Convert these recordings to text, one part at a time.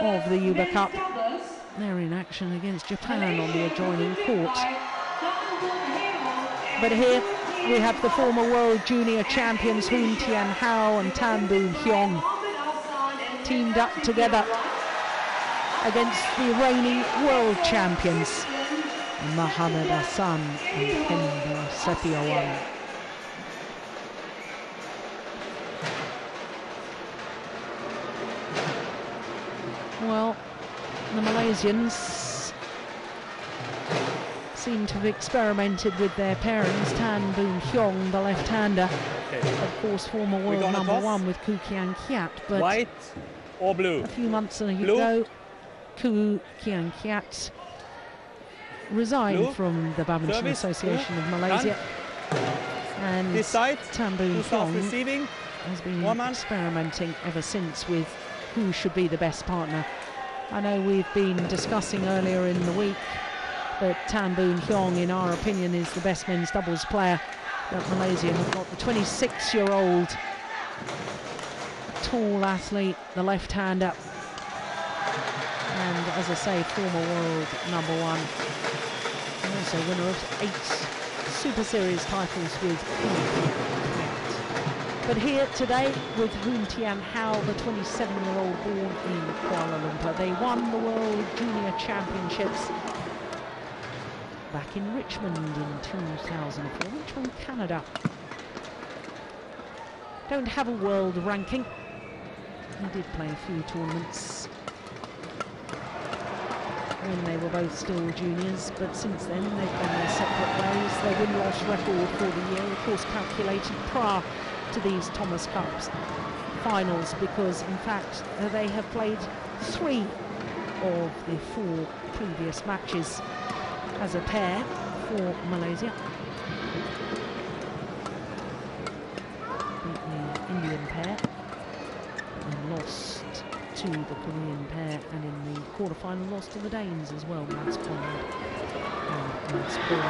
of the Uber Cup. They're in action against Japan on the adjoining court. But here we have the former World Junior champions Hoon Tian Hao and Tan Boon Hyung teamed up together against the reigning world champions Mohamed Hassan and Hendra Setiawan. Well, the Malaysians seem to have experimented with their pairings. Tan Boon Hyung, the left-hander, of course former world number one with Koo Kian Kiat, but white or blue? A few months ago, Koo Kian Kiat resigned from the Badminton Association of Malaysia, and this side, Tan Boon Hyung receiving has been experimenting ever since with who should be the best partner. I know we've been discussing earlier in the week that Tan Boon Hyung, in our opinion, is the best men's doubles player that Malaysia have got. The 26-year-old tall athlete, the left-hander, and as I say, former world number one, and also winner of 8 Super Series titles with But here today with Hoon Tian Hao, the 27-year-old born in Kuala Lumpur. They won the World Junior Championships back in Richmond in 2004, Richmond, Canada. Don't have a world ranking. They did play a few tournaments when they were both still juniors, but since then they've gone their separate ways. Their win-loss record for the year, of course, calculated prior to these Thomas Cups finals, because in fact they have played 3 of the 4 previous matches as a pair for Malaysia. Beat the Indian pair and lost to the Korean pair, and in the quarterfinal lost to the Danes as well, Mads Conrad and Mads Paul.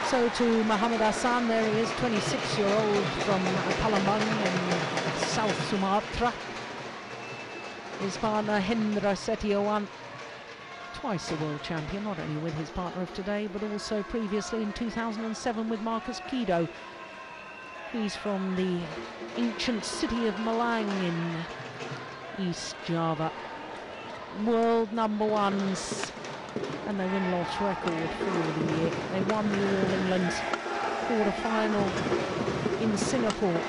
So to Mohamed Hassan, there he is, 26-year-old from Palembang in South Sumatra. His partner Hendra Setiawan, twice a world champion, not only with his partner of today, but also previously in 2007 with Marcus Kido. He's from the ancient city of Malang in East Java. World number ones, and their win-loss record for the year. They won the All-England quarter-final in Singapore,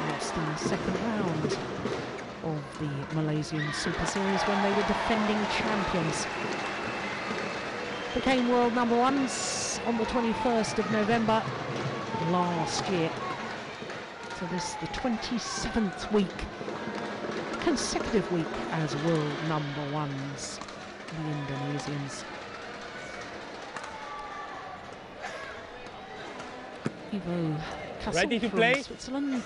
lost in the second round of the Malaysian Super Series when they were defending champions. Became world number ones on the 21st of November last year. So this is the 27th week, consecutive week as world number ones, the Indonesians. Ivo Castle ready to from play? Switzerland,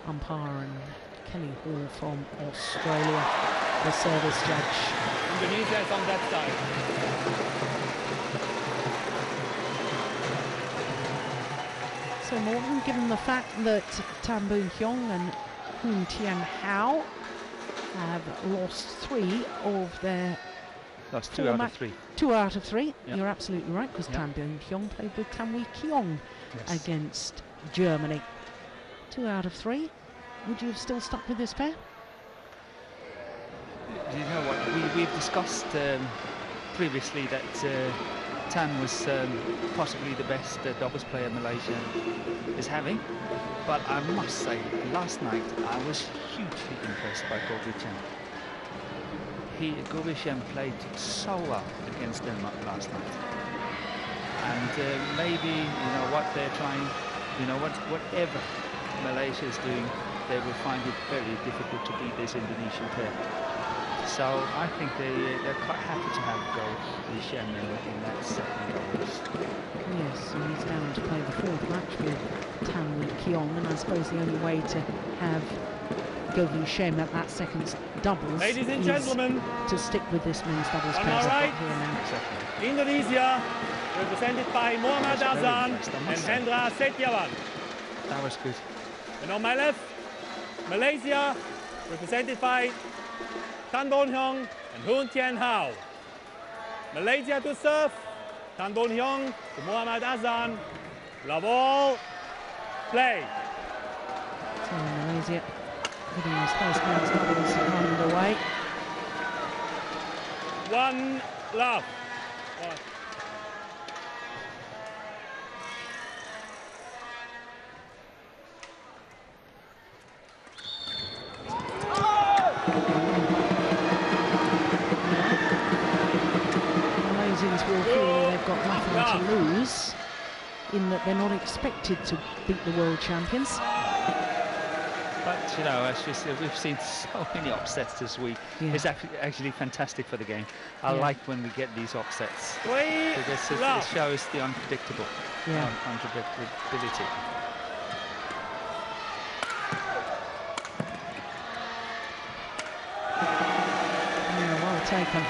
umpire, and Kelly Hall from Australia, the service judge. Indonesia is on that side. So Morgan, given the fact that Tan Boon Hyung and Hoon Tian Hao have lost 3 of their Lost 2 out of 3. 2 out of 3. Yep. You're absolutely right, because Tan Boon Hyung played with Tan Wee Kiong against Germany. 2 out of 3. Would you have still stuck with this pair? You know what? We've discussed previously that Tan was possibly the best doubles player Malaysia is having. But I must say, last night I was hugely impressed by Goh Wee Cham. Goh Wee Cham played so well against Denmark last night. And maybe, you know, what they're trying, you know, whatever Malaysia is doing, they will find it very difficult to beat this Indonesian pair. So I think they're quite happy to have Goh Wee Cham in that second doubles. Yes, and he's down to play the 4th match with Tan Wee Kiong, and I suppose the only way to have Goh Wee Cham at that second doubles, ladies and gentlemen, to stick with this men's doubles on pair. our right, Indonesia, represented by Mohamed Hassan and Hendra Setiawan. That was good. And on my left, Malaysia, represented by Tan Bon Hyung and Hoon Tien Hao. Malaysia to serve. Tan Bon Hyung to Muhammad Azan. Love all. Play. So Malaysia getting his first men's doubles underway. 1 love. Malaysians will feel they've got nothing to lose, in that they're not expected to beat the world champions. But, you know, as we've seen so many upsets this week. Yeah. It's actually fantastic for the game. I like when we get these upsets. Because it shows the unpredictable, unpredictability. Yeah, well taken.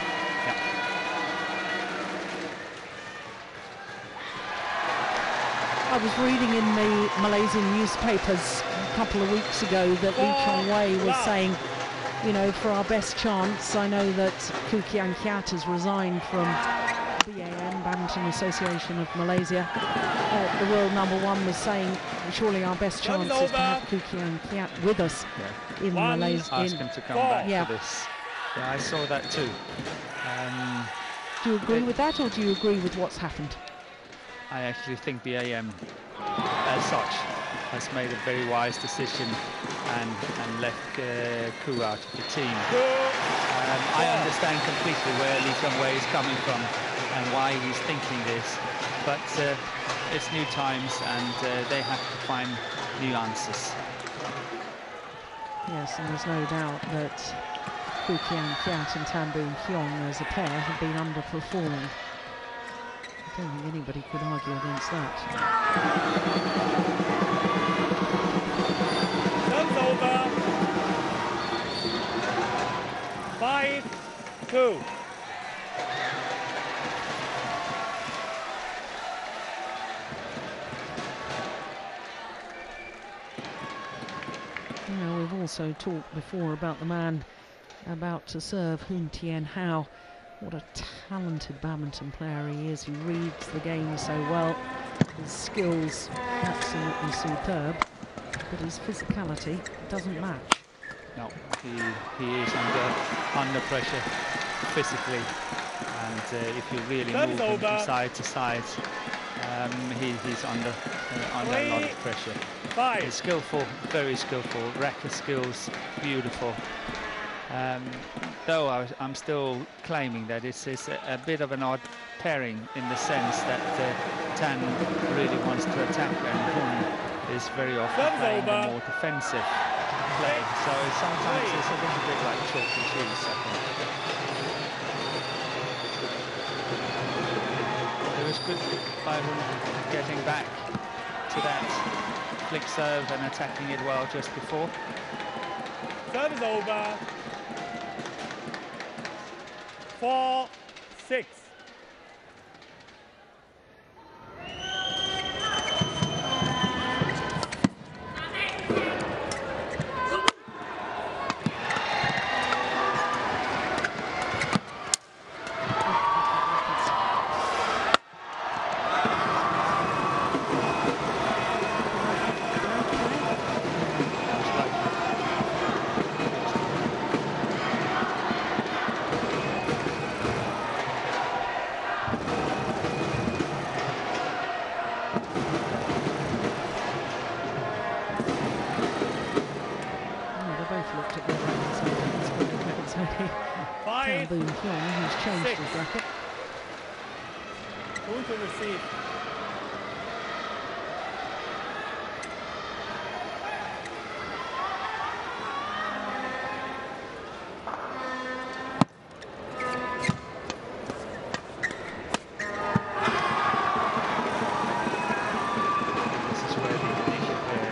I was reading in the Malaysian newspapers a couple of weeks ago that Lee Chong Wei was saying, you know, for our best chance, I know that Koo Kian Kiat has resigned from BAM, Badminton Association of Malaysia. The world #1 was saying, surely our best chance is to have Koo Kian Kiat with us in Malaysia. Ask him to come back for this. Yeah, I saw that too. Do you agree with that, or do you agree with what's happened? I actually think BAM, as such, has made a very wise decision and left Koo out of the team. I understand completely where Lee Chong Wei is coming from and why he's thinking this, but it's new times and they have to find new answers. Yes, and there's no doubt that Koo Kian Kiat and Tan Boon Hyung as a pair have been underperforming. I don't think anybody could argue against that. Serve's over. 5-2. Yeah, we've also talked before about the man about to serve, Hoon Tien Hao. What a talented badminton player he is. He reads the game so well. His skills absolutely superb, but his physicality doesn't match. No, he is under pressure physically, and if you really move him from side to side, he's under a lot of pressure. He's skillful, very skillful. Racket skills, beautiful. Though I'm still claiming that it's a bit of an odd pairing in the sense that Tan really wants to attack and Hoon is very often playing the more defensive play. So sometimes it's a little bit like chalk and cheese, I think. It was good by Hoon getting back to that flick serve and attacking it well just before. Serve is over. 4-6. Tan Boon Hyung, who's changed his racket. Hoon to receive. This is where the Indonesia pair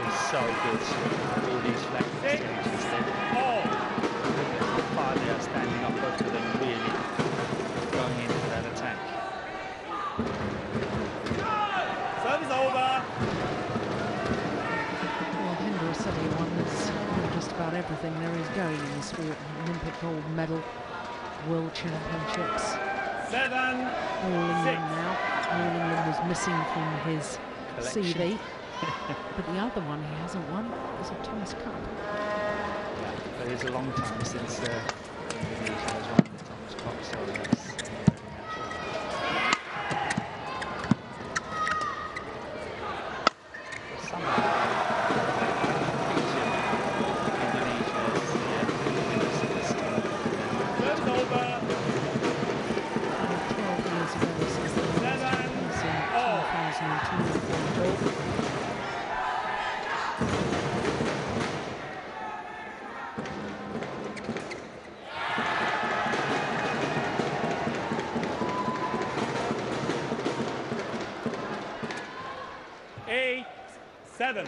is so good. All these flag exchanges they are standing up, both of them really going into that attack. Olympic gold medal, World Championships. 7, All England 6. now. All England was missing from his Collection. CV. But the other one he hasn't won is a Thomas Cup. Yeah, but it's a long time since Indonesia has won the Thomas Cup, so that's Seven.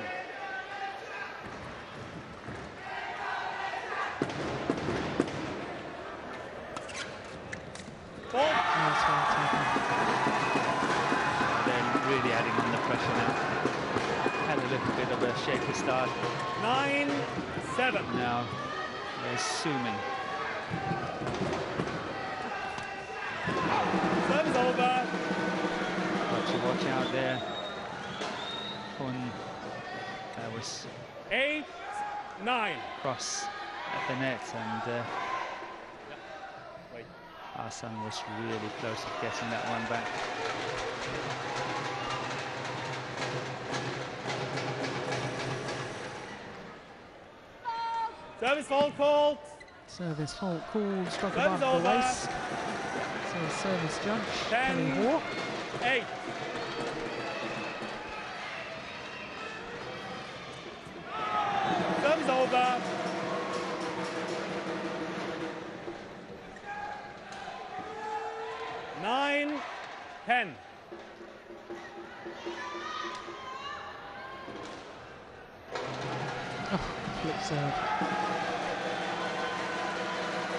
Then really adding on the pressure now. Had a little bit of a shaky start. 9-7. Now they're assuming. Service over. Watch out there. That was 8-9. cross at the net, and Hassan was really close to getting that one back. Service fault called. Service fault called, struck Service above the over. waist. So service judge, 10, Kelly Hawk. 8. Service over. Nine, 10. Oh, flip serve.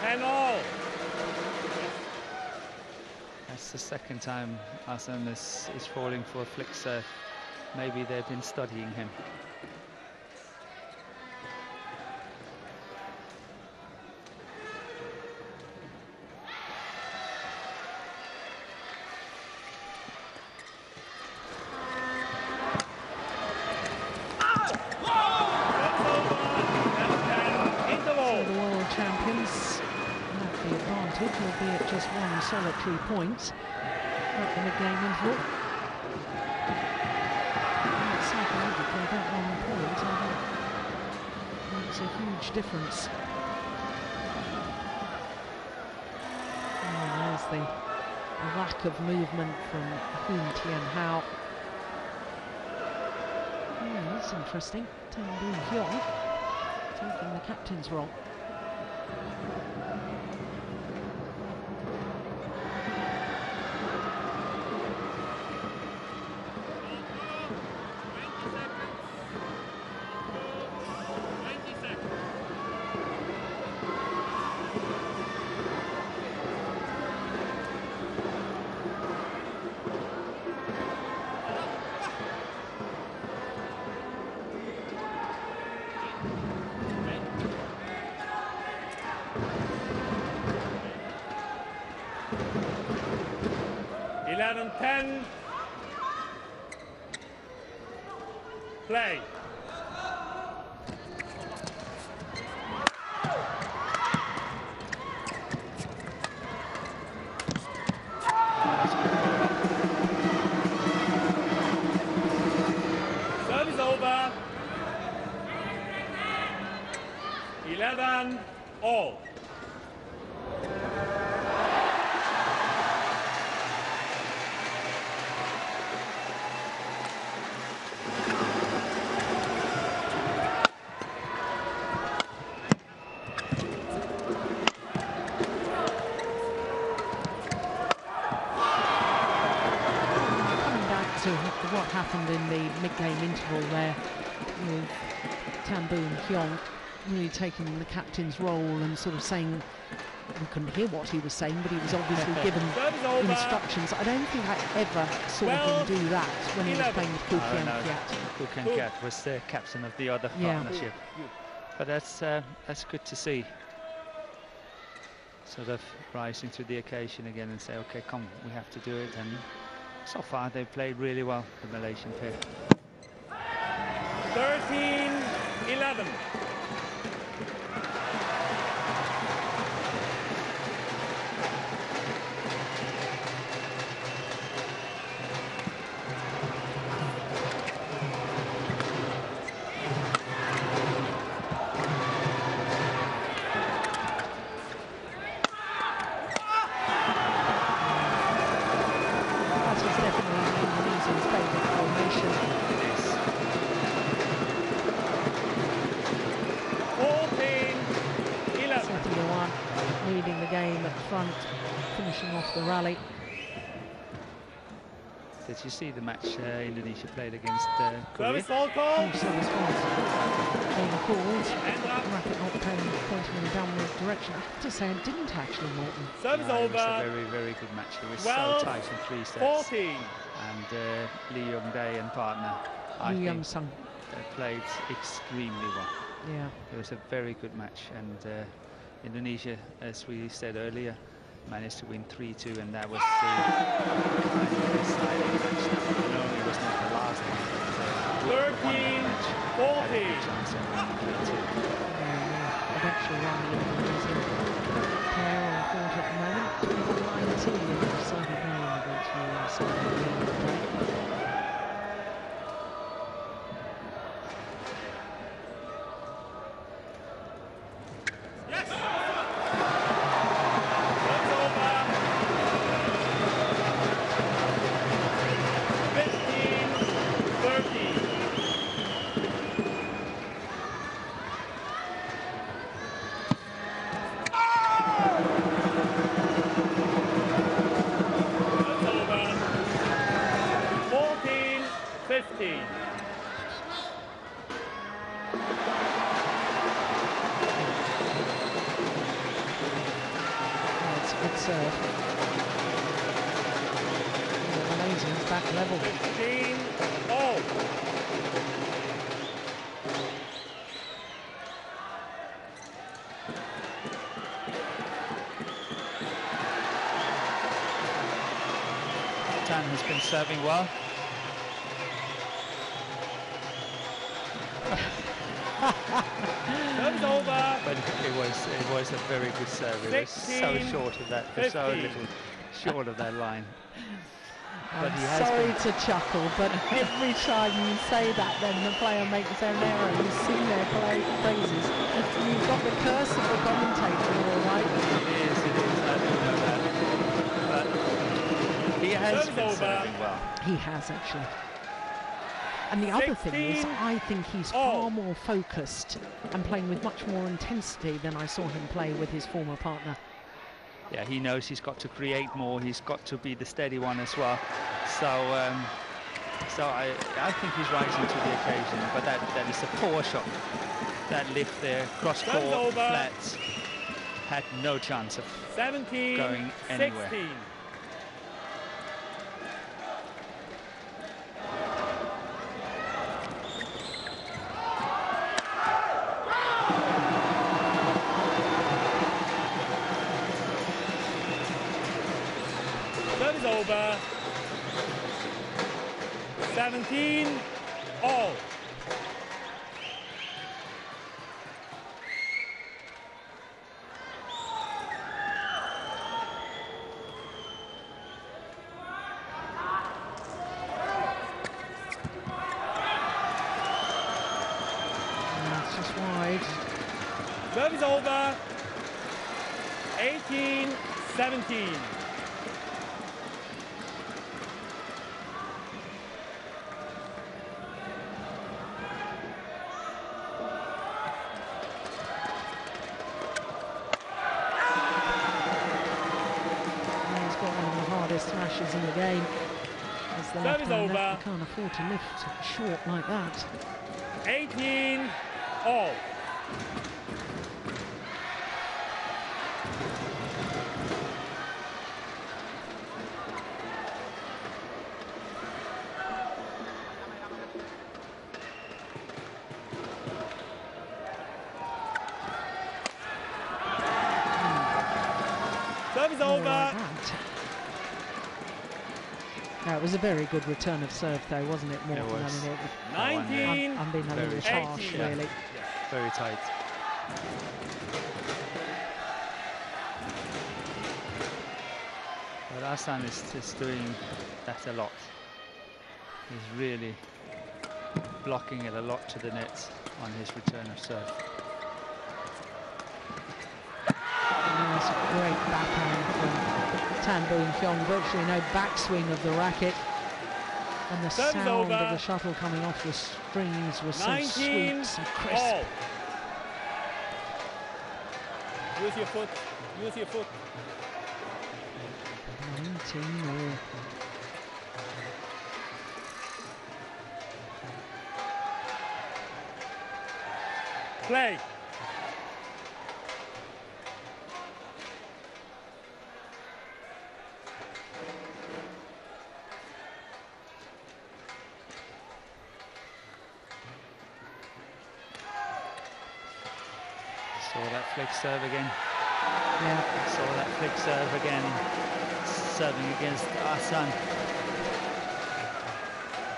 10-all. That's the second time Hassan is falling for a flick serve. Maybe they've been studying him. Albeit just one solitary point at the mid-game interval. Psychologically, that 1 point, I think, makes a huge difference. And there's the lack of movement from Hoon Tien Hao. Yeah, that's interesting. Tan Boon Hyung taking the captain's role. Play. Service over. 11-all. What happened in the mid-game interval there with Tan Boon Hyung really taking the captain's role and sort of saying, we couldn't hear what he was saying, but he was obviously given instructions. I don't think I ever saw him do that when he was playing with Koo Kian Kiat. Koo Kian Kiat was the captain of the other partnership. But that's good to see. sort of rising to the occasion again and say, okay, come, we have to do it. And so far they've played really well, the Malaysian pair. 13-11. Leading the game at front, finishing off the rally. Did you see the match Indonesia played against Korea? Service all call. Service was being called. Racket not pointing in a downward direction. I have to say, it didn't actually, Morton. Service no, over. It was a very, very good match. It was 12, so tight in 3 sets. 14. And Lee Young-dae and partner, I Lee think, Young-sung played extremely well. Yeah. It was a very good match, and Indonesia, as we said earlier, managed to win 3-2, and that was the deciding match. No, it was not the last one, but 13-14. I've actually run the Indonesian pair on court at the moment. 21-19 in the decided game against the Malaysians back level. 15-all. Tan has been serving well. Service over. But it was a very good serve. It was so short of that, so little short of that line. But I'm sorry to chuckle, but every time you say that, then the player makes an error. You sing their praises. You've got the curse of the commentator, all right? It is, I do know that. But he has been serving well. He has, actually. And the other thing is, I think he's far more focused and playing with much more intensity than I saw him play with his former partner. Yeah, he knows he's got to create more. He's got to be the steady one as well. So, I think he's rising to the occasion. But that is a poor shot. That lift there, cross court, flats, had no chance of going anywhere. 16. Over. 17-all. It's just wide. Serve is over. 18-17. Smashes in the game. As the left hand over. You can't afford to lift short like that. 18-all. Service More over. like that. No, it was a very good return of serve, though, wasn't it, Morton? It was. I mean, 19. I'm being a little harsh, 18. really. Very tight. But Hassan is doing that a lot. He's really blocking it a lot to the net on his return of serve. That's a great backhand from Tan Boon Hyung. Virtually no backswing of the racket. And the Service sound over. of the shuttle coming off the strings was so 19 sweet, so crisp. all. Use your foot. Use your foot. 19 all. Play. Saw that flick serve again. Yeah. Saw that flick serve again. Serving against Hassan.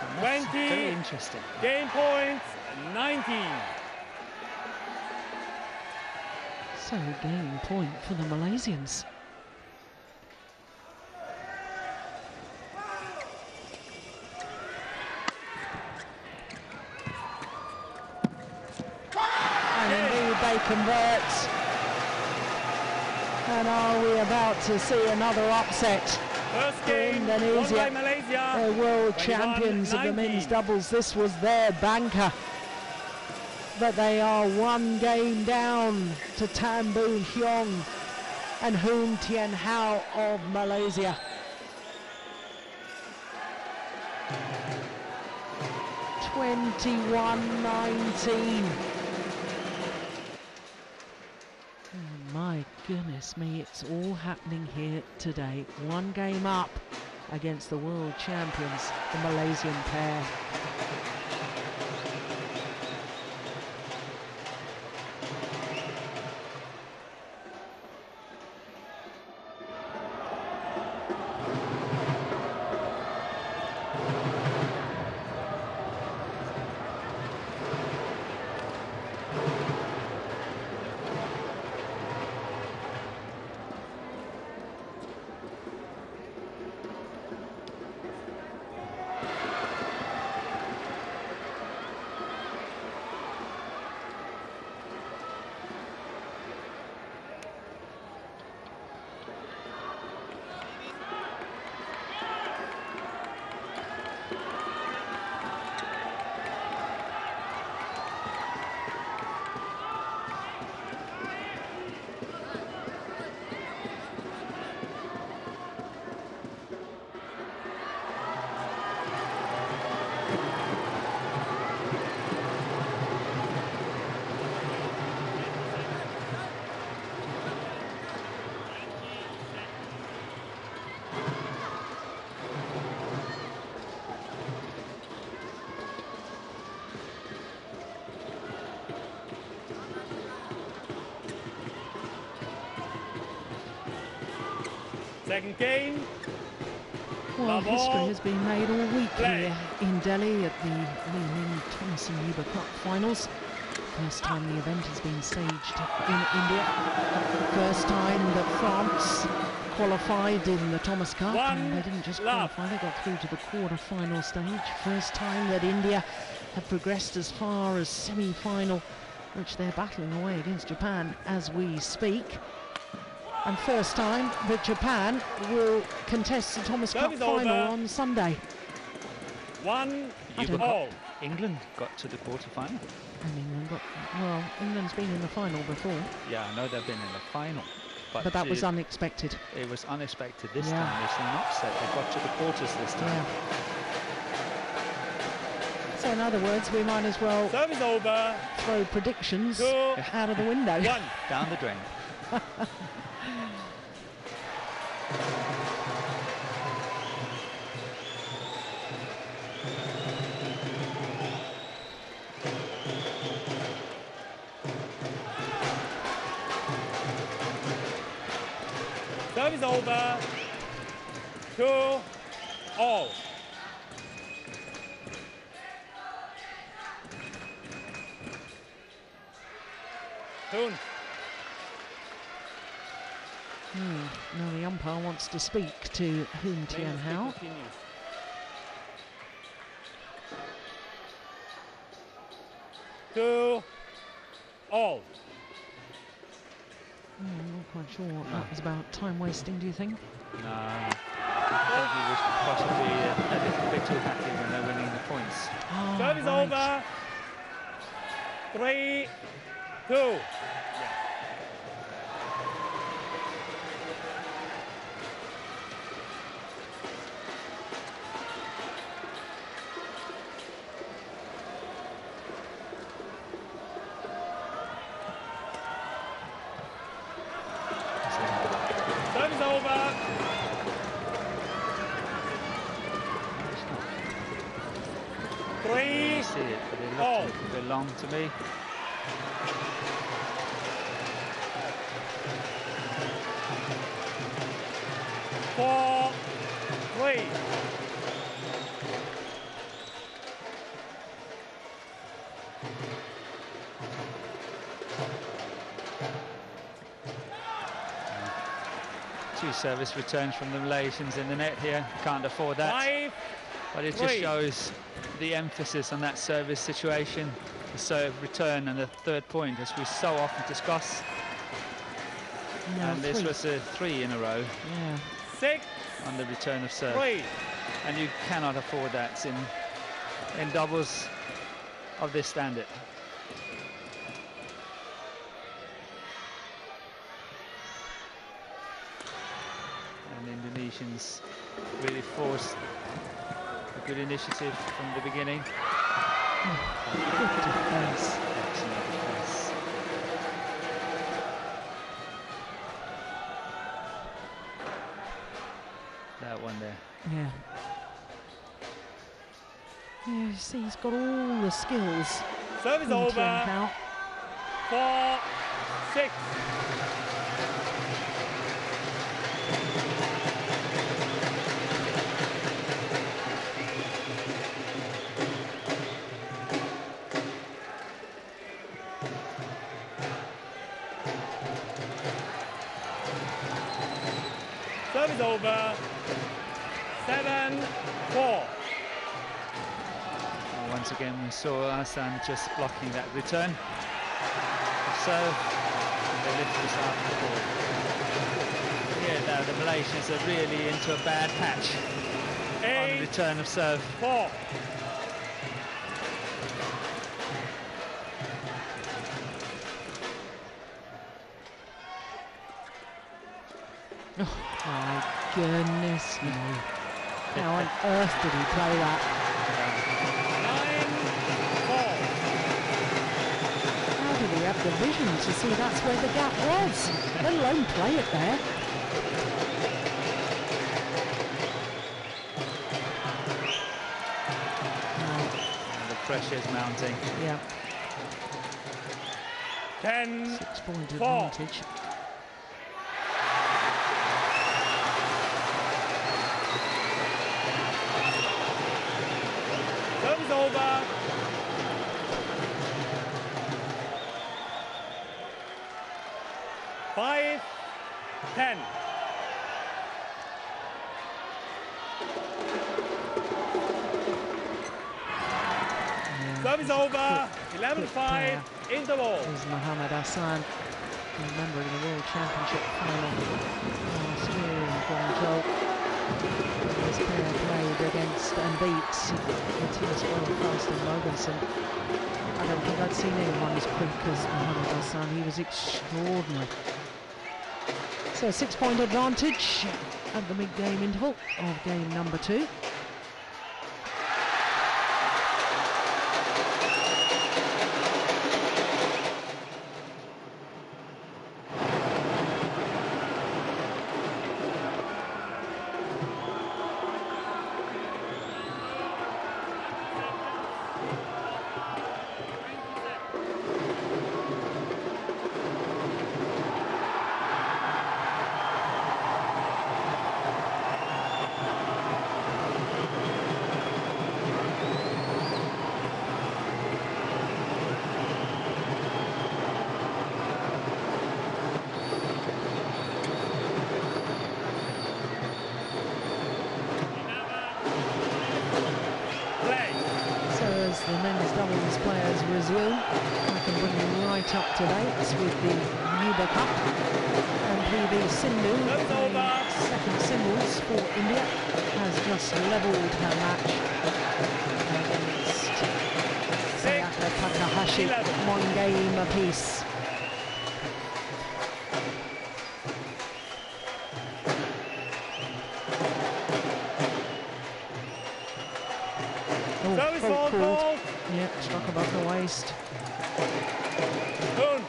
And that's 20. very interesting. Game points. 19. So game point for the Malaysians. And indeed they convert. And are we about to see another upset? First game. Won Indonesia, by Malaysia. they're world 21-19. champions of the men's doubles. This was their banker. But they are one game down to Tan Boon Hyung and Hoon Tien Hao of Malaysia. (21-19). Oh my goodness me, it's all happening here today. One game up against the world champions, the Malaysian pair. Second game. Well, Love history all. has been made all week Play. here in Delhi at the Lee Min Thomason Yuba Cup finals. First time the event has been staged in India. First time that France qualified in the Thomas Cup, and they didn't just love. qualify, they got through to the quarter-final stage. First time that India have progressed as far as semi-final, which they're battling away against Japan as we speak. And first time that Japan will contest the Thomas Cup Service final over. on Sunday. 1 I don't all. England got to the quarter-final. And England got, well, England's been in the final before, Yeah, I know they've been in the final. but that was unexpected. It was unexpected this Yeah. time. It's an upset. They got to the quarters this time. Yeah. So in other words, we might as well Service over. throw predictions 2 out of the window. 1. Down the drain. Service over. 2 all. Hoon. Now the umpire wants to speak to Hoon Tien Hao. 2 all. I'm not quite sure what that was about. Time wasting, do you think? No, I think he was possibly a little bit too happy when they're winning the points. Oh, Service right. over. 3-2. Service over. I see it, but it looked a little bit long to me. Four, 3. Two service returns from the Malaysians in the net here. Can't afford that. 5, But it just shows the emphasis on that service situation, the serve return and the third point, as we so often discuss. No, And this was a 3 in a row. Yeah. 6, On the return of serve. 3. And you cannot afford that in doubles of this standard. And the Indonesians really forced a good initiative from the beginning. Good defence. Excellent defence. That one there. Yeah. Yeah, you see, he's got all the skills. Service Hoon Tien over. Hao. 4, 6. Service over. 7, 4. Once again, we saw Hassan just blocking that return. So they lift this out of the ball. Yeah, now the Malaysians are really into a bad patch on the return of serve. 4. Oh, my goodness me. How on earth did he play that? 9, 4. How did he have the vision to see that's where the gap was, let alone play it there? And the pressure is mounting. Yeah, 10, 6-point 4. advantage. Service over. 5, 10. Service over. 11-5. Interval. Is Mohamed Hassan, remember in the World Championship final last year in Guangzhou. This pair played against and beat Matthias Fast and Mogensen. I don't think I'd seen anyone as quick as Mohamed Hassan. He was extraordinary. So a 6-point advantage at the mid-game interval of game number 2. up to date with the Yuba Cup, and PV Sindhu, the second singles for India, has just levelled her match against Sayaka Takahashi, 1 game apiece. Service ball called. Yeah, struck above the waist. Boom.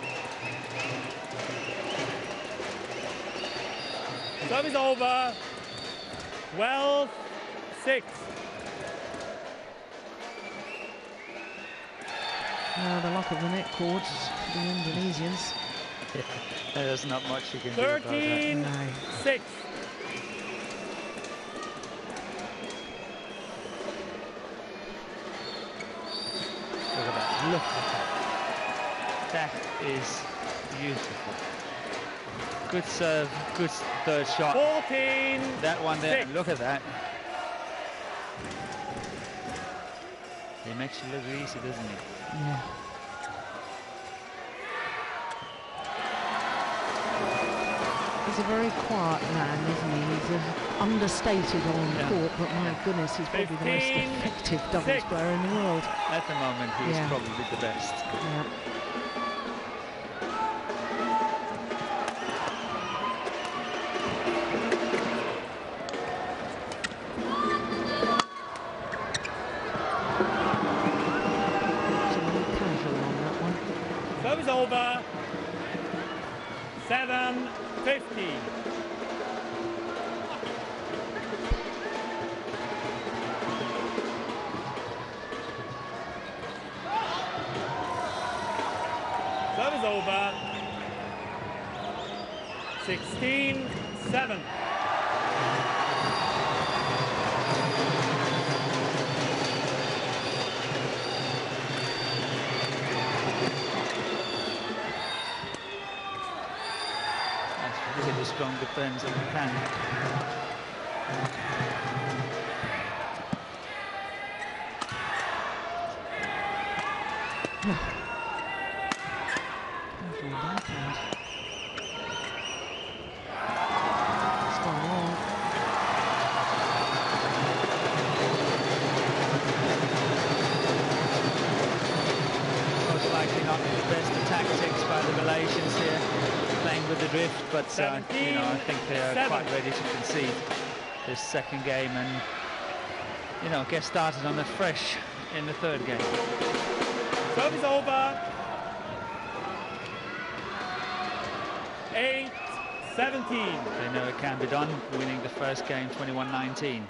Service over. 12-6. Now the luck of the net cords for the Indonesians. There's not much you can do about that. 13-6. Look at that. Look at that. That is beautiful. Good serve, good third shot. 14. That one there, 6. look at that. He makes you look easy, doesn't he? Yeah. He's a very quiet man, isn't he? He's understated on court, but my goodness, he's probably the most effective doubles player in the world. At the moment, he's probably the best. Yeah. Service over. 7-15. Service over. 16-7. Really strong defense of Japan. It's gone wrong. Most likely not the best of tactics by the Malaysians here, playing with the drift, but you know, I think they are quite ready to concede this second game and, you know, get started on it fresh in the third game. Service over. 8-17. They know it can be done, winning the first game 21-19.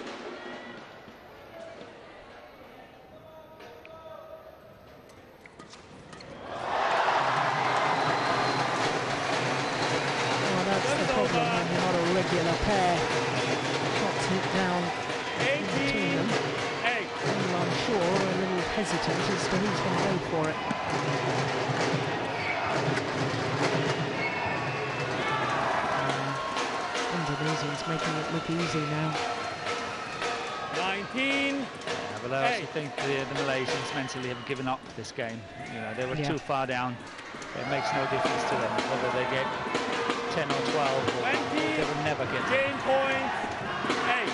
Regular pair, shots hit down between them. And I'm sure a little hesitant as to who's going to go for it. Indonesians making it look easy now. 19. Well, I also think the Malaysians mentally have given up this game. You know, they were too far down. It makes no difference to them whether they get 10 or 12, or 20, they will never get game point, 8.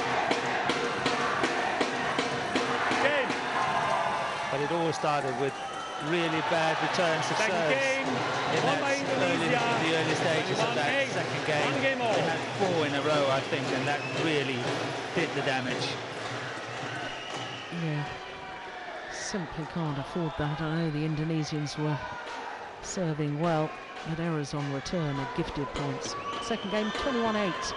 Game. But it all started with really bad returns of serves Game. in the early stages of that second game. They had 4 in a row, I think, and that really did the damage. Yeah, simply can't afford that. I know the Indonesians were serving well, but errors on return are gifted points. Second game, 21-8.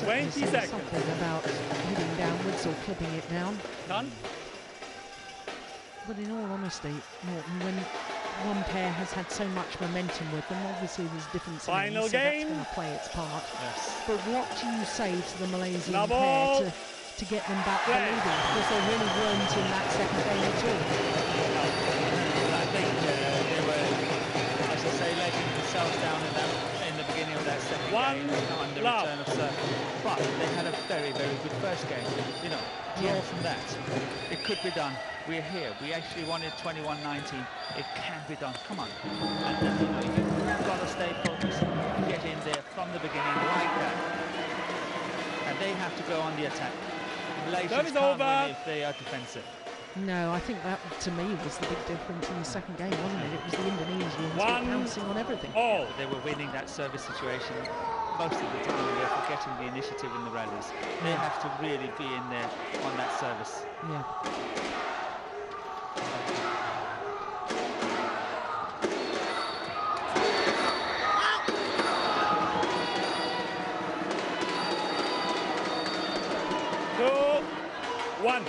certainly 20 say seconds. something about hitting downwards or clipping it down. Done. But in all honesty, Morton, when one pair has had so much momentum with them, obviously there's difference in Final so that's game. going to play its part. Yes. But what do you say to the Malaysian Love pair all. to get them back Play. believing? Because they really weren't in that second game at all. I think they were, as I say, letting themselves down in the beginning of that second game on the love. return of serve. But they had a very, very good first game. You know, draw from that. It could be done. We're here. We actually wanted 21-19. It can be done. Come on. And you know, you've got to stay focused. Get in there from the beginning like that. And they have to go on the attack. Malaysians can't win if they are defensive. No, I think that, to me, was the big difference in the second game, wasn't it? It was the Indonesians pouncing on everything. Oh, They were winning that service situation most of the time, and they're forgetting the initiative in the rallies. They have to really be in there on that service. Yeah. 2-1.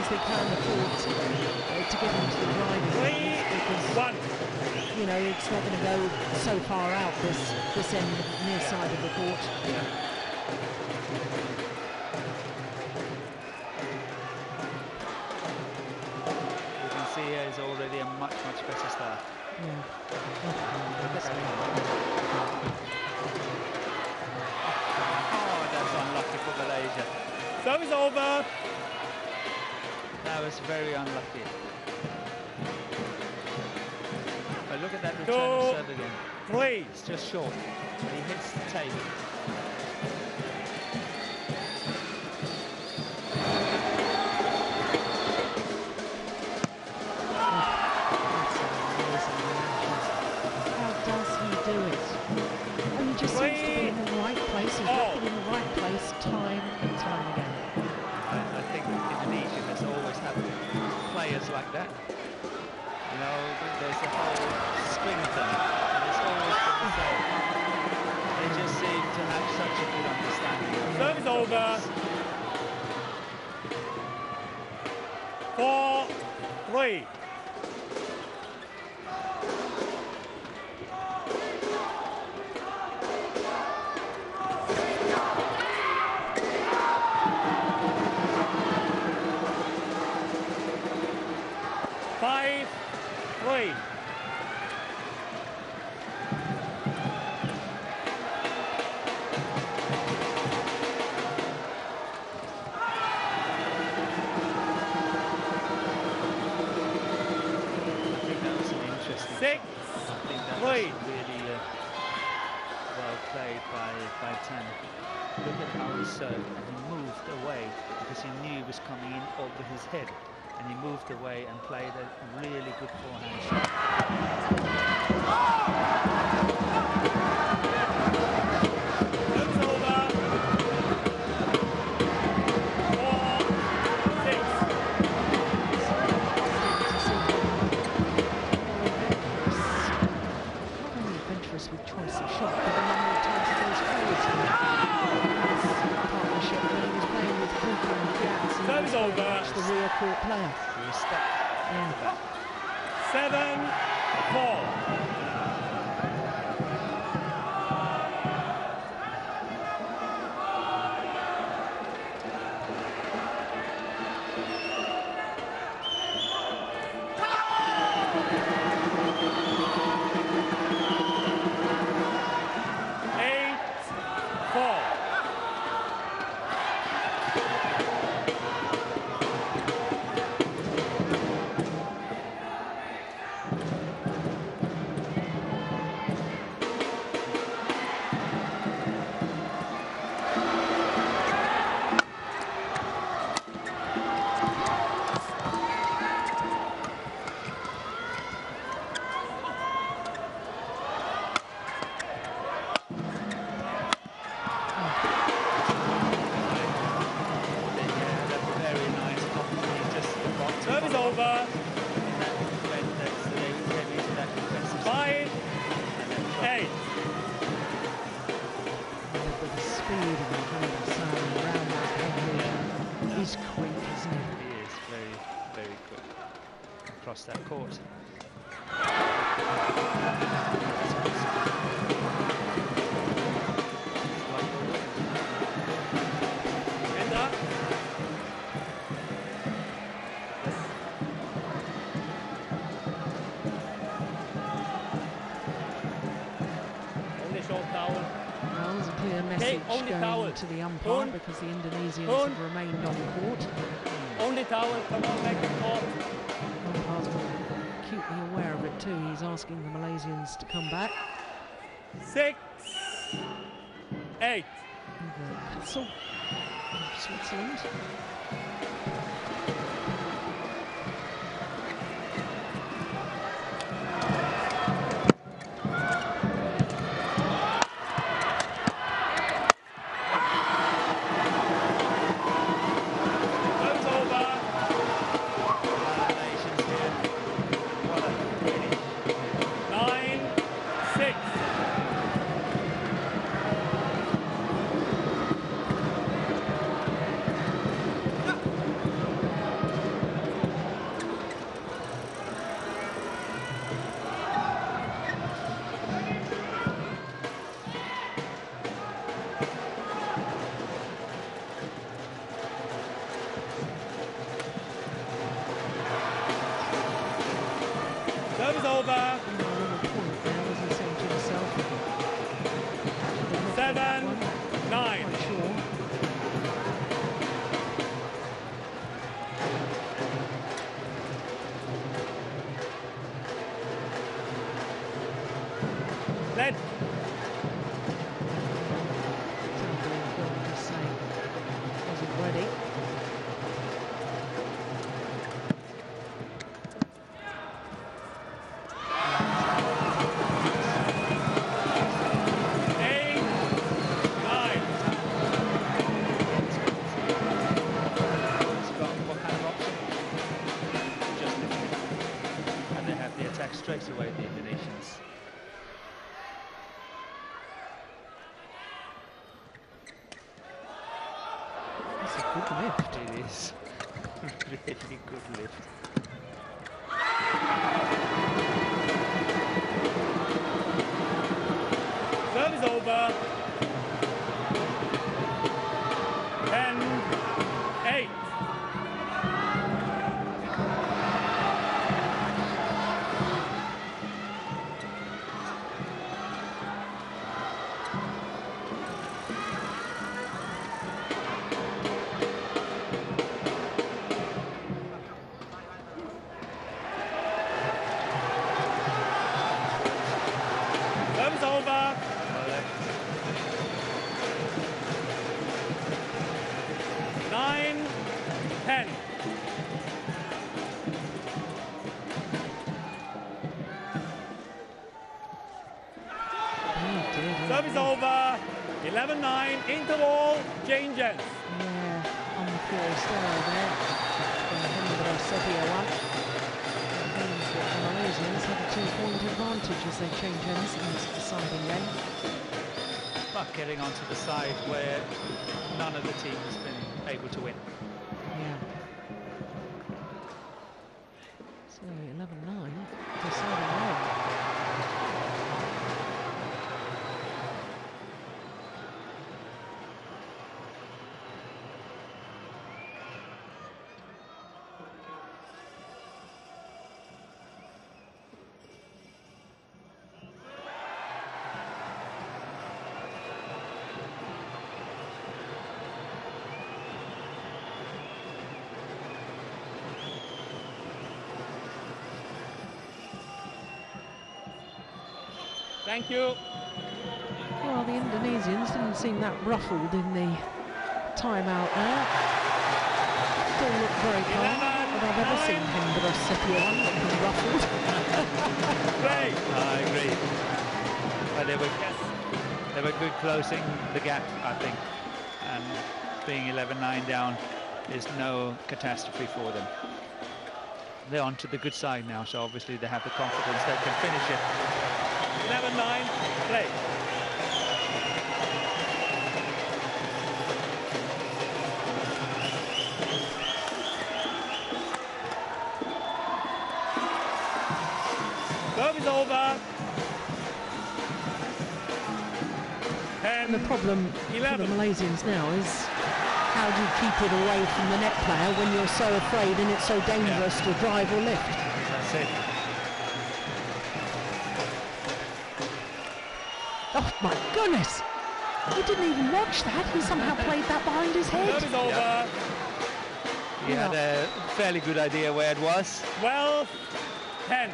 They can't afford to get into the driving range because, you know, it's not going to go so far out this end, near side of the court. You can see here is already a much better start. Yeah. Oh, that's unlucky for Malaysia. Service is over. That was very unlucky. But look at that return of serve again. 3. It's just short. But he hits the tape. How does he do it? And he just seems to be in the right place. He's working in the right place time and time again. I think Indonesia has always had players like that. You know, there's a whole string of them, and it's always been the same. They just seem to have such a good understanding. Service over. 4-3. Really well played by Tan. Look at how he served, and he moved away because he knew he was coming in over his head, and he moved away and played a really good forehand with choice of shot, but the number of times he goes forward to his partnership when he was playing with Cooper and Fiatz, he was very much the rear court player. Yeah. 7-4. court. Well, there's a clear message going to the umpire because the Indonesians have remained on court. Only towel, come on, back to court. The umpire's acutely aware of it too. He's asking the Malaysians to come back. 6, 8. Castle of Switzerland. Service over. 7, 9. Let. Wasn't ready. Straight away, the Indonesians. That's a good lift. It is. Really good lift. Service over. 10, 8. Over. 9, 10. Service over. 11-9. Interval changes. Yeah, on the force there. The Malaysians have a 2-point advantage as they change ends into the deciding game. But getting onto the side where none of the team has been able to win. Yeah. So 11-9, deciding game. Thank you. Well, the Indonesians didn't seem that ruffled in the timeout there. Still look very calm, but I've never seen Hendra Sepioan looking ruffled. Great. I agree. But they were good closing the gap, I think. And being 11-9 down is no catastrophe for them. They're on to the good side now, so obviously they have the confidence they can finish it. 11-9, play. Serve is over. 10, And the problem 11. for the Malaysians now is how do you keep it away from the net player when you're so afraid and it's so dangerous to drive or lift? That's it. Oh my goodness! He didn't even watch that. He somehow played that behind his head. Serve is over. Yeah. He had a fairly good idea where it was. 12, 10.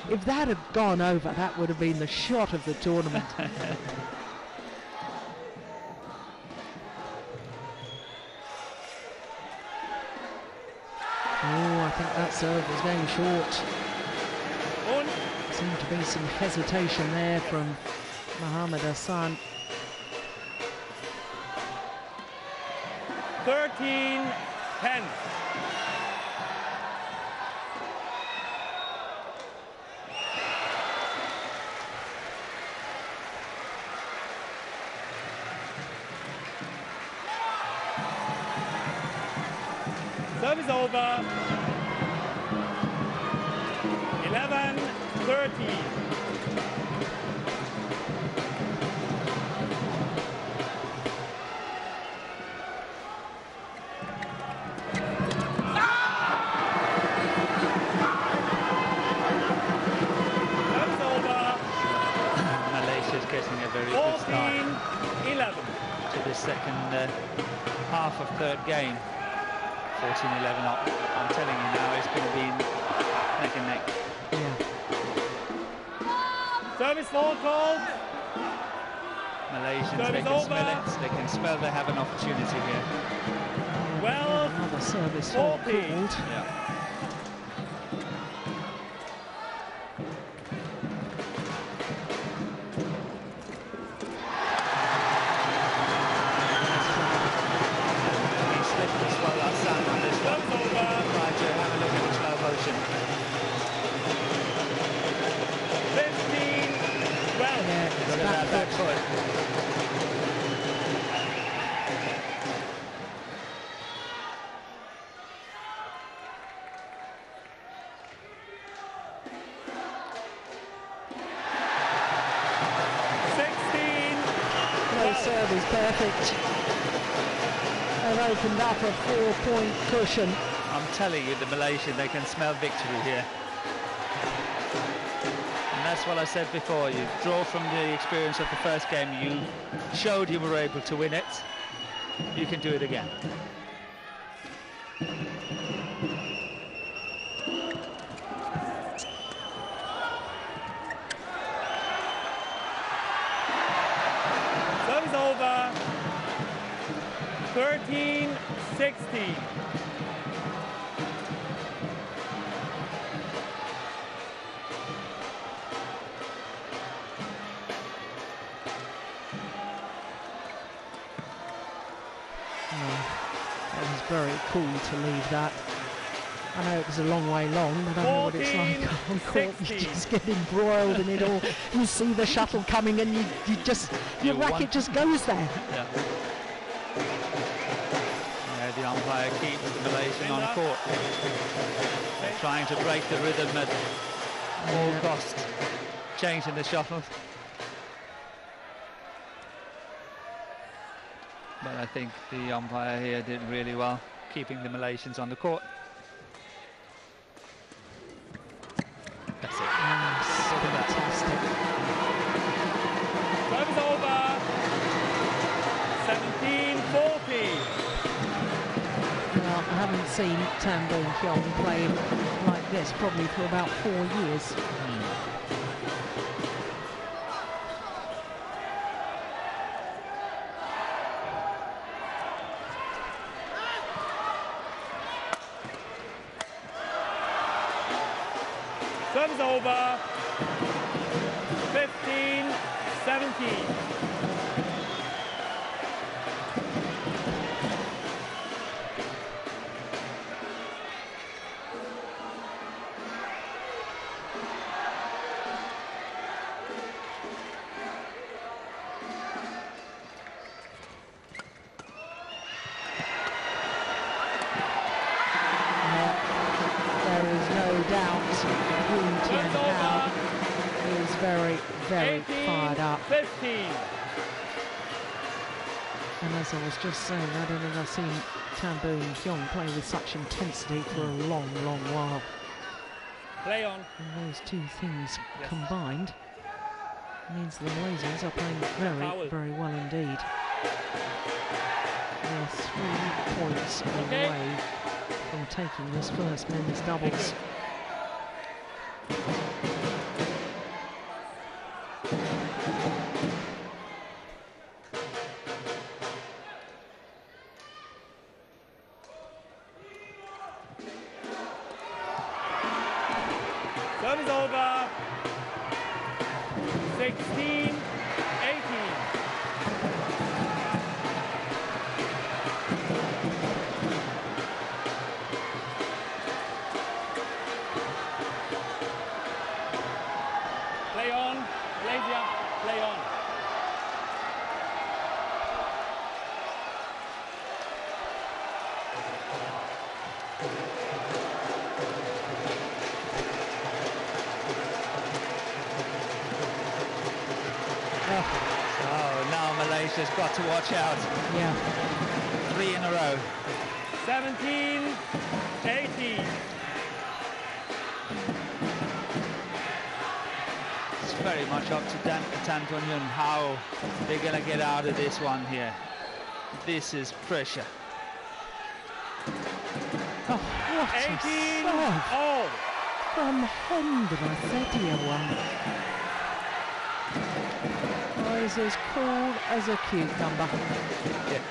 If that had gone over, that would have been the shot of the tournament. Oh, I think that serve was going short. One. Seemed to be some hesitation there from Mohammed Hassan. 13, 10. Serve is over. 11, 13. Getting a very good start 11. to the second half of third game. 14-11 up. I'm telling you now, it's going to be neck and neck. Yeah. Service ball called. Malaysians, Service they can over. smell it. They can smell they have an opportunity here. Well, Another service fault 14. called. Yeah. Is perfect. They've opened up a 4-point cushion. I'm telling you, the Malaysian, they can smell victory here. And that's what I said before. You draw from the experience of the first game. You showed you were able to win it. You can do it again. Over. 13, 16. That was very cool to leave that. I know it was a long way long, but I know what it's like on court. You just get embroiled in it all. You see the shuttle coming and you just, your racket just goes there. Yeah. Yeah, the umpire keeps the Malaysian on court. They're trying to break the rhythm at all costs. Changing the shuttle. But I think the umpire here did really well, keeping the Malaysians on the court. That's it. Yes, fantastic. Time is over. 17-14. Well, I haven't seen Tan Dong Hyung play like this probably for about 4 years. Service over. 15-17. There is no doubt Yoon Tian Hao is very, very 18, fired up. 15. And as I was just saying, I don't think I've seen Tan Boon Kyung play with such intensity for a long, long while. Play on. And those two things combined means the Malaysians are playing very, very well indeed. They're 3 points away from taking this first men's doubles. Serve is over. 16, 18. Play on, Malaysia, play on. Oh, now Malaysia's got to watch out. Yeah. 3 in a row. 17, 18. It's very much up to Tan Ton Yun how they're going to get out of this one here. This is pressure. Oh, what 18, a serve all. from Hendra Setiawan. Oh, he's as cool as a cucumber. Yeah.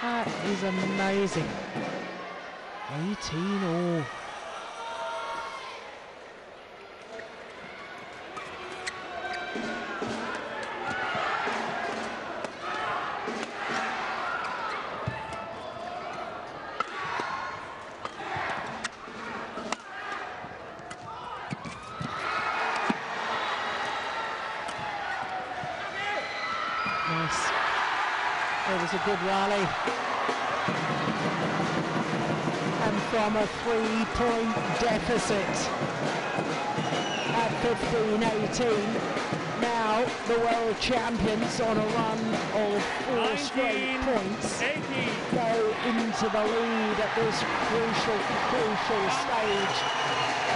That is amazing. 18 all. Nice. It was a good rally. And from a 3-point deficit at 15-18, now the world champions on a run of 4 straight points 18. go into the lead at this crucial stage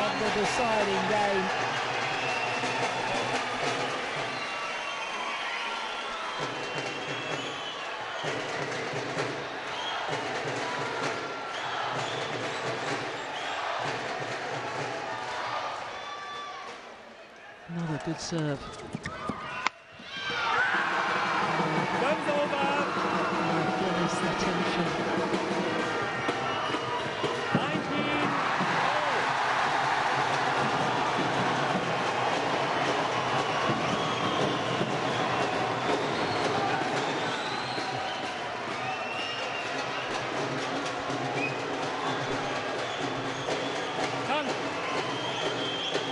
of the deciding game. Another good serve. Serve's over. My goodness, the tension. 19,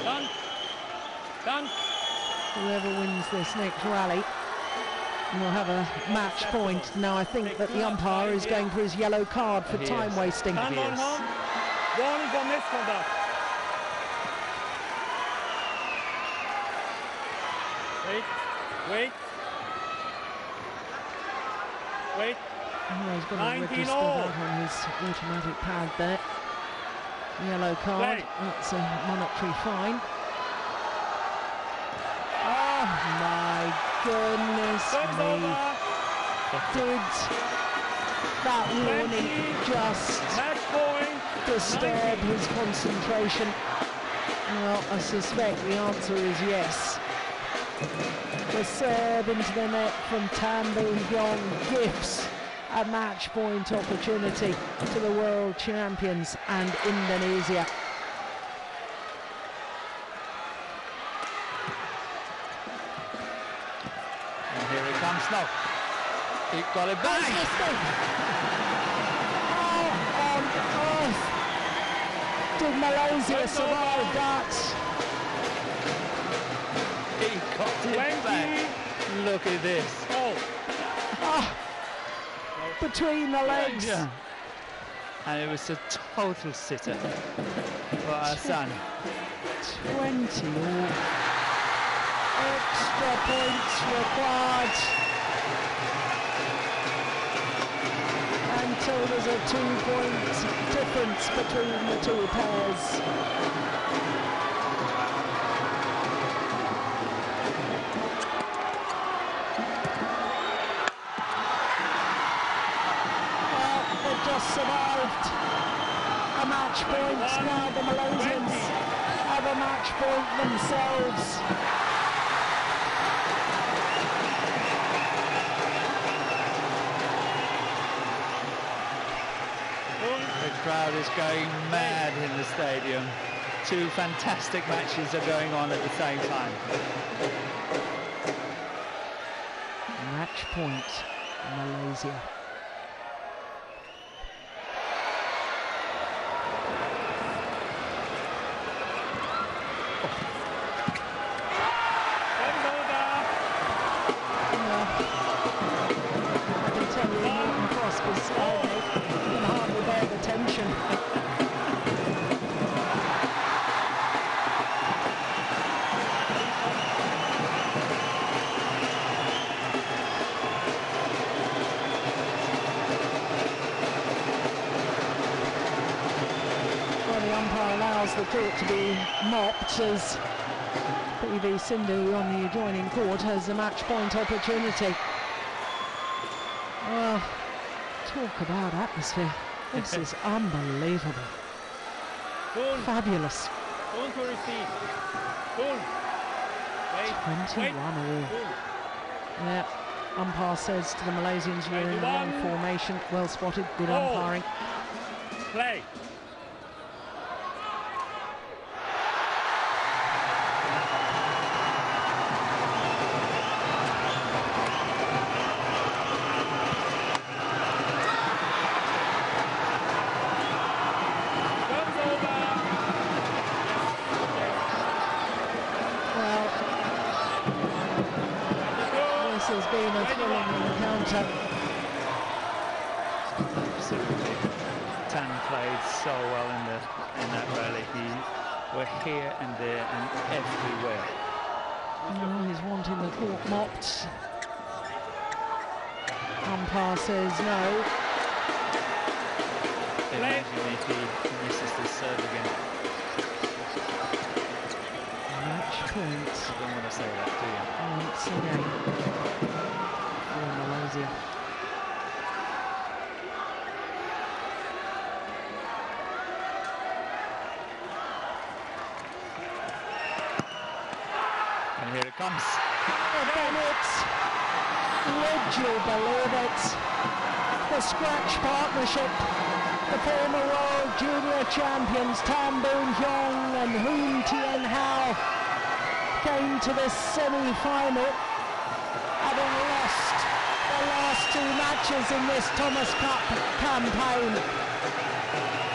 all. Done. Whoever wins this next rally will have a match point. Now I think that the umpire is going for his yellow card for time wasting. Tan Bon Hong, warning for misconduct. Wait. Oh, he's got to 19 register all. that on his automatic pad there. Yellow card, Play. that's a monetary fine. Oh my goodness Serve's me. over. Did that warning 20. just Match point. disturb 19. his concentration? Well, I suspect the answer is yes. The serve into the net from Tan Boon Kyung gifts a match point opportunity to the world champions and Indonesia. And here it comes now. He got it back. How on earth did Malaysia survive that? He got it 20. back. Look at this. Ah, between the legs. Yeah. And it was a total sitter. for our son. 20 all. Extra points required until there's a 2-point difference between the two pairs. Well, they've just survived a match point. Now the Malaysians have a match point themselves. The crowd is going mad in the stadium. Two fantastic matches are going on at the same time. Match point, Malaysia. The court to be mopped as PV Sindhu on the adjoining court has a match point opportunity. Well, talk about atmosphere. This is unbelievable. Fabulous. 21 all. Yeah, umpire says to the Malaysians, you're in the wrong formation. Well spotted, good umpiring. Play. Has been a thrilling encounter. Absolutely. Tan played so well in that rally. He were here and there and everywhere. Oh, he's wanting the court mopped. Umpire says no. Imagine if he misses the serve again. Match point. You don't want to say that, do you? Once again for Malaysia. And here it comes. Bennett, would you believe it? The scratch partnership, the former world junior champions Tan Boon Hyung and Hoon Tien Hao came to this semi-final having lost the last two matches in this Thomas Cup campaign.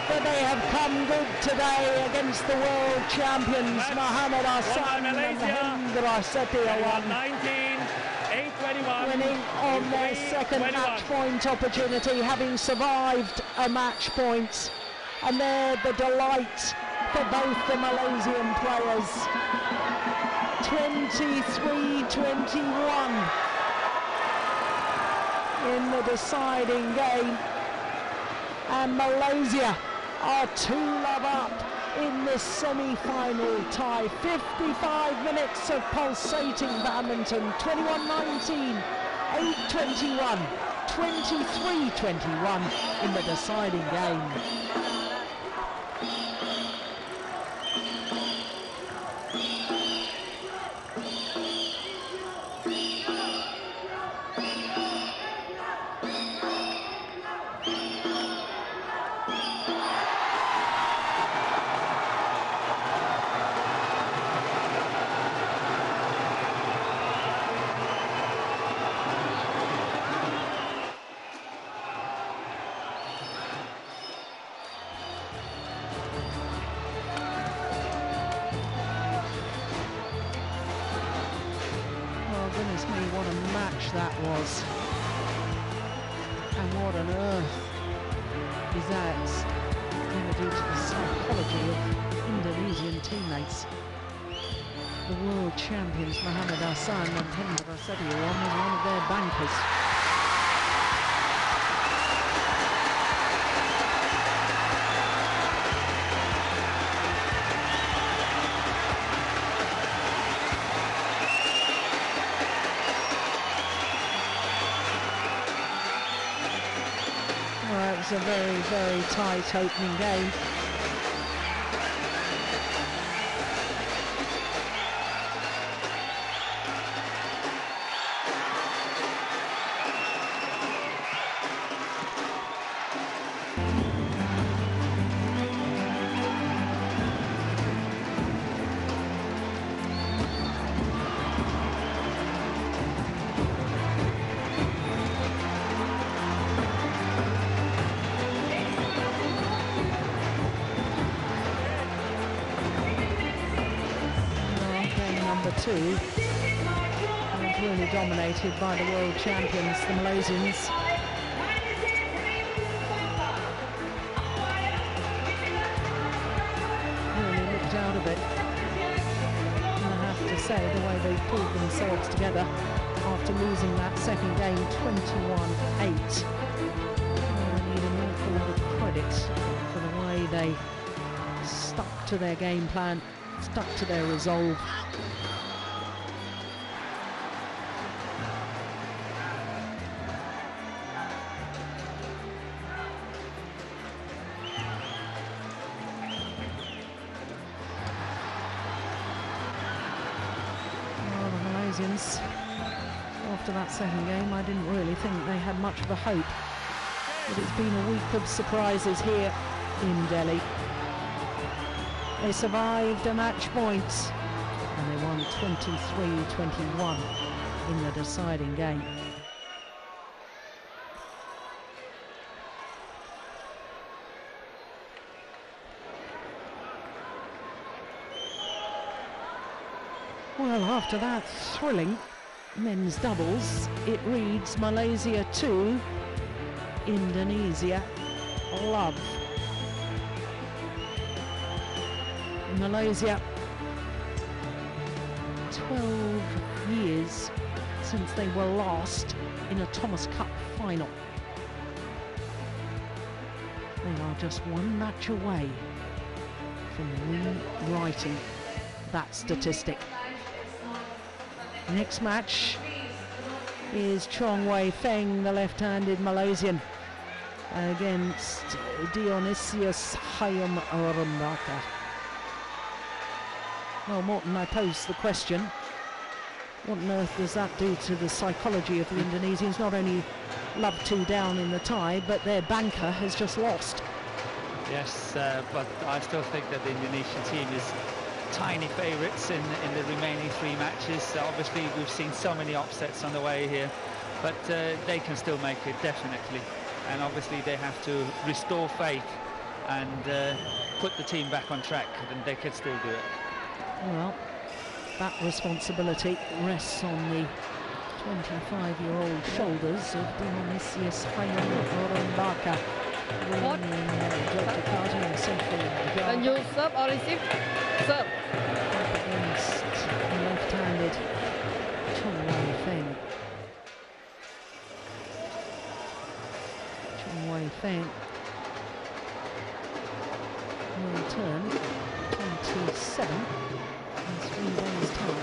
But they have come good today against the world champions Mohamed Hassan and Hendra Setiawan, 19-8-21, winning on their second match point opportunity, having survived a match point. And they're the delight for both the Malaysian players. 23-21 in the deciding game, and Malaysia are 2-love up in this semi-final tie. 55 minutes of pulsating badminton. 21-19, 8-21, 23-21 in the deciding game. Goodness me, what a match that was. And what on earth is that going to do to the psychology of points. The world champions Mohammed Hassan and Hendra Sadiwan is one of their bankers. Well, it was a very, very tight opening game. Two was really dominated by the world champions, the Malaysians. Really looked out of it. And I have to say, the way they pulled themselves together after losing that second game 21-8. I need an awful lot of credit for the way they stuck to their game plan, stuck to their resolve. After that second game, I didn't really think they had much of a hope. But it's been a week of surprises here in Delhi. They survived a match point and they won 23-21 in the deciding game. Well, after that thrilling men's doubles, it reads Malaysia 2, Indonesia love. Malaysia, 12 years since they were last in a Thomas Cup final. They are just one match away from rewriting that statistic. Next match is Chong Wei Feng, the left-handed Malaysian, against Dionysius Hayam Rambaka. Well, Morton, I pose the question, what on earth does that do to the psychology of the Indonesians? Not only love 2 down in the tie, but their banker has just lost. Yes, but I still think that the Indonesian team is tiny favourites in the remaining 3 matches. Obviously, we've seen so many upsets on the way here, but they can still make it, definitely. And obviously, they have to restore faith and put the team back on track, and they can still do it. Well, that responsibility rests on the 25-year-old shoulders of Dionysius Hayam. What? Can you serve or receive? Serve. Against the left-handed Chong Wei Feng. Chong Wei Feng will turn 27 in 3 days' time.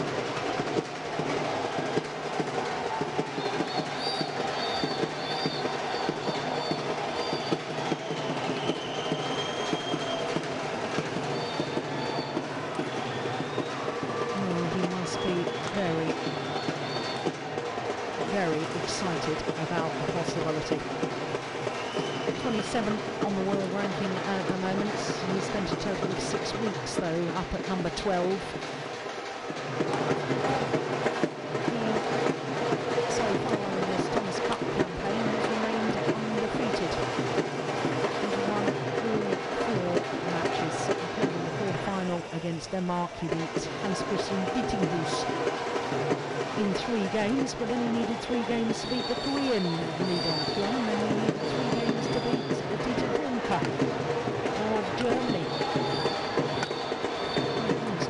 Very excited about the possibility. 27 on the world ranking at the moment. He spent a total of 6 weeks though up at number 12. He, so far in this Thomas Cup campaign, has remained undefeated. He's won all 4 matches, including the quarter-final against Denmark. He beat Hans-Christian Bittinghus in 3 games, but then he needed 3 games to beat the Korean Lee Dong-kyun, and then he needed 3 games to beat Dieter Bonke of Germany. Next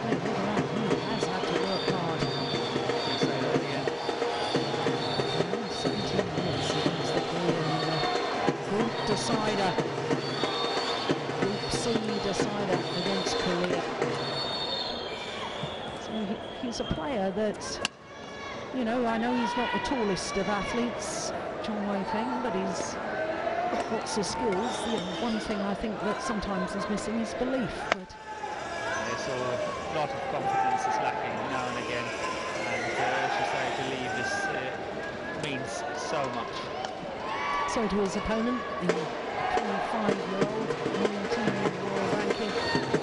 a player that, you know, I know he's not the tallest of athletes, Chong Wei Feng, but he's got lots of skills. The one thing I think that sometimes is missing is belief. But so a lot of confidence is lacking now and again, and as you say, belief is, means so much. so to his opponent, the 25-year-old, 19-year-old ranking.